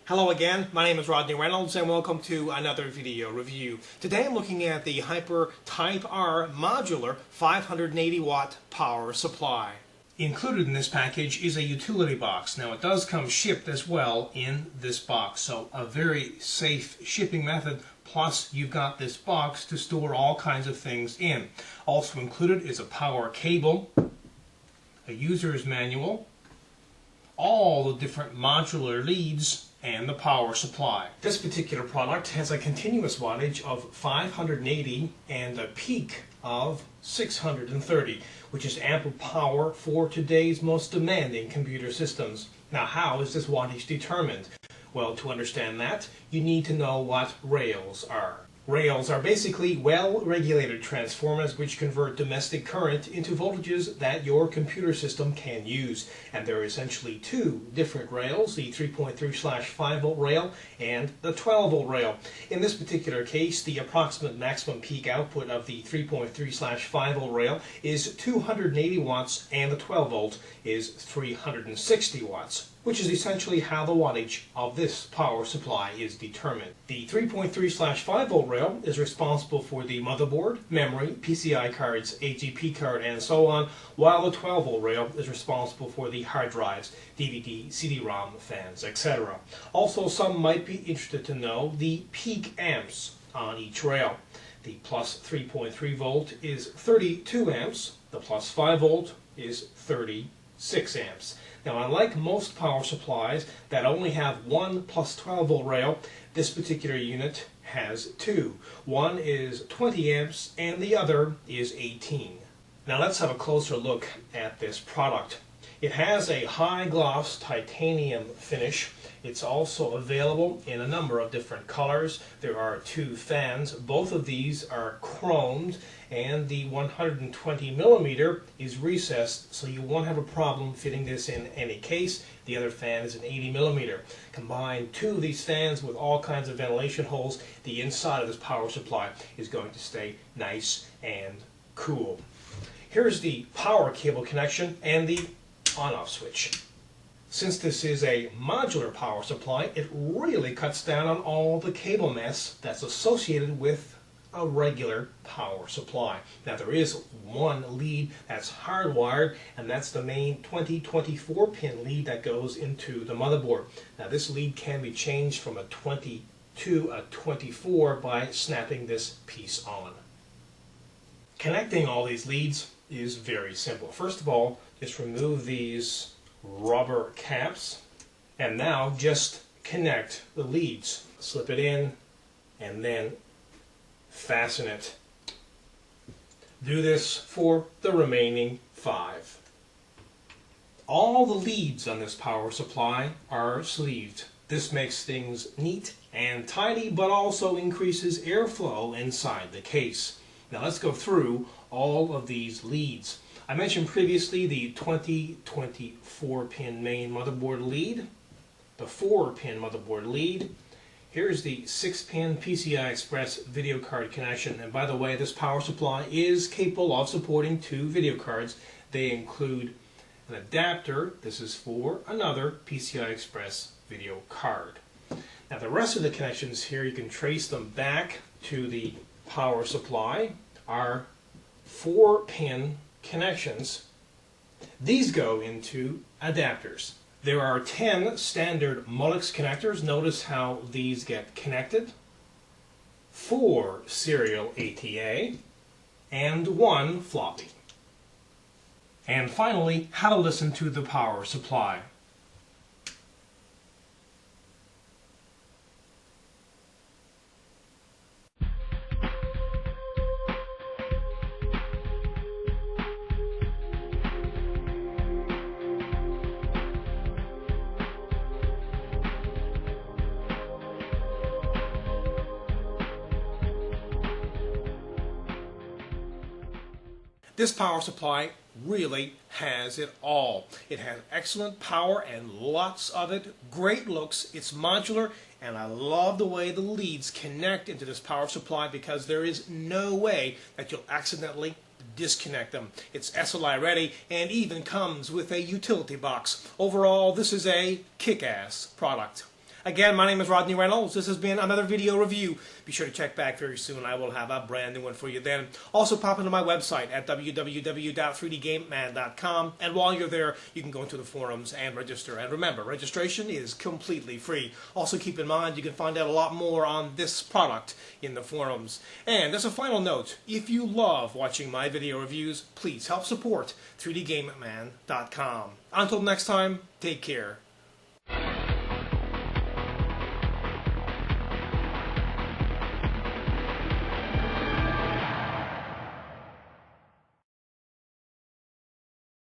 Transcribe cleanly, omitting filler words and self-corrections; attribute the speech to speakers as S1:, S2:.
S1: Hello again, my name is Rodney Reynolds and welcome to another video review. Today I'm looking at the Hyper Type R Modular 580 watt power supply. Included in this package is a utility box. Now it does come shipped as well in this box, so a very safe shipping method. Plus you've got this box to store all kinds of things in. Also included is a power cable, a user's manual, all the different modular leads, and the power supply. This particular product has a continuous wattage of 580 and a peak of 630, which is ample power for today's most demanding computer systems. Now, how is this wattage determined? Well, to understand that, you need to know what rails are. Rails are basically well-regulated transformers which convert domestic current into voltages that your computer system can use. And there are essentially two different rails, the 3.3/5 volt rail and the 12 volt rail. In this particular case, the approximate maximum peak output of the 3.3/5 volt rail is 280 watts and the 12 volt is 360 watts. Which is essentially how the wattage of this power supply is determined. The 3.3/5 volt rail is responsible for the motherboard, memory, PCI cards, AGP card, and so on, while the 12 volt rail is responsible for the hard drives, DVD, CD-ROM, fans, etc. Also, some might be interested to know the peak amps on each rail. The plus 3.3 volt is 32 amps, the plus 5 volt is 36 amps. Now, unlike most power supplies that only have one plus 12 volt rail, this particular unit has two. One is 20 amps and the other is 18. Now let's have a closer look at this product. It has a high gloss titanium finish. It's also available in a number of different colors. There are two fans. Both of these are chromed, and the 120 millimeter is recessed, so you won't have a problem fitting this in any case. The other fan is an 80 millimeter. Combine two of these fans with all kinds of ventilation holes, the inside of this power supply is going to stay nice and cool. Here's the power cable connection and the on-off switch. Since this is a modular power supply, it really cuts down on all the cable mess that's associated with a regular power supply. Now, there is one lead that's hardwired, and that's the main 24 pin lead that goes into the motherboard. Now, this lead can be changed from a 20 to a 24 by snapping this piece on. Connecting all these leads is very simple. First of all, just remove these rubber caps, and now just connect the leads. Slip it in and then fasten it. Do this for the remaining 5. All the leads on this power supply are sleeved. This makes things neat and tidy, but also increases airflow inside the case. Now let's go through all of these leads. I mentioned previously the 24 pin main motherboard lead, the 4 pin motherboard lead. Here's the 6 pin PCI Express video card connection, and by the way, this power supply is capable of supporting 2 video cards. They include an adapter. This is for another PCI Express video card. Now the rest of the connections here, you can trace them back to the power supply, are 4 pin connections. These go into adapters. There are 10 standard Molex connectors. Notice how these get connected. 4 serial ATA and 1 floppy. And finally, how to listen to the power supply. This power supply really has it all. It has excellent power and lots of it, great looks, it's modular, and I love the way the leads connect into this power supply because there is no way that you'll accidentally disconnect them. It's SLI ready and even comes with a utility box. Overall, this is a kick-ass product. Again, my name is Rodney Reynolds. This has been another video review. Be sure to check back very soon. I will have a brand new one for you then. Also, pop into my website at www.3dgameman.com. And while you're there, you can go into the forums and register. And remember, registration is completely free. Also, keep in mind, you can find out a lot more on this product in the forums. And as a final note, if you love watching my video reviews, please help support 3dgameman.com. Until next time, take care.